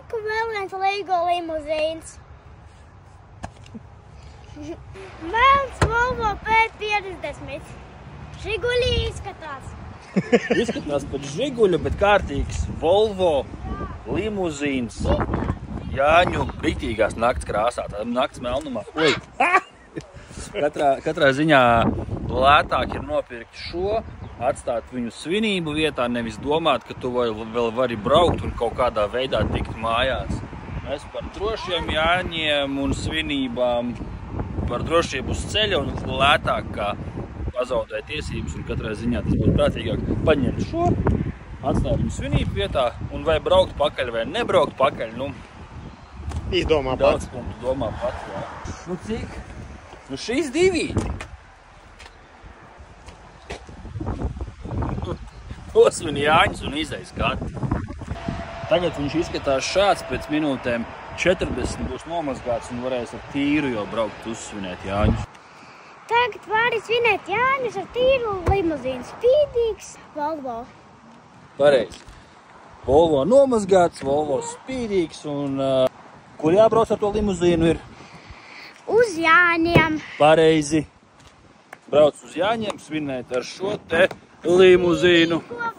reku vēl viens Lego limuzīns. Melns Volvo P50. Žiguļi izskatās. Izskatās pēc Žiguļa, bet kārtīgs Volvo limuzīns. Jāņu rītīgās nakts krāsā, tā nakts melnumā. Ui! Katrā ziņā lētāk ir nopirkt šo, atstāt viņu svinību vietā, nevis domāt, ka tu vēl vari braukt un kaut kādā veidā tikt mājās. Mēs par drošiem Jāņiem un svinībām, par drošību uz ceļa un lētāk kā pazaudēt tiesības, un katrā ziņā tas būtu prātīgāk paņemt šo, atstāt viņu svinību vietā, un vai braukt pakaļ vai nebraukt pakaļ, nu, izdomā pats. daudz punktu domā pats, jā. Nu, cik? Nu, šīs divi. Osvin Jāņus un izej skati. Tagad viņš izskatās šāds, pēc minūtēm 40 būs nomazgāts un varēs ar tīru jau braukt uzsvinēt Jāņus. Tagad vari svinēt Jāņus ar tīru limuzīnu. Spīdīgs Volvo. Pareizi. Volvo nomazgāts, Volvo spīdīgs un kur jābrauc ar to limuzīnu ir? Uz Jāņiem. Pareizi. Brauc uz Jāņiem svinēt ar šo te limuzīnu. Ko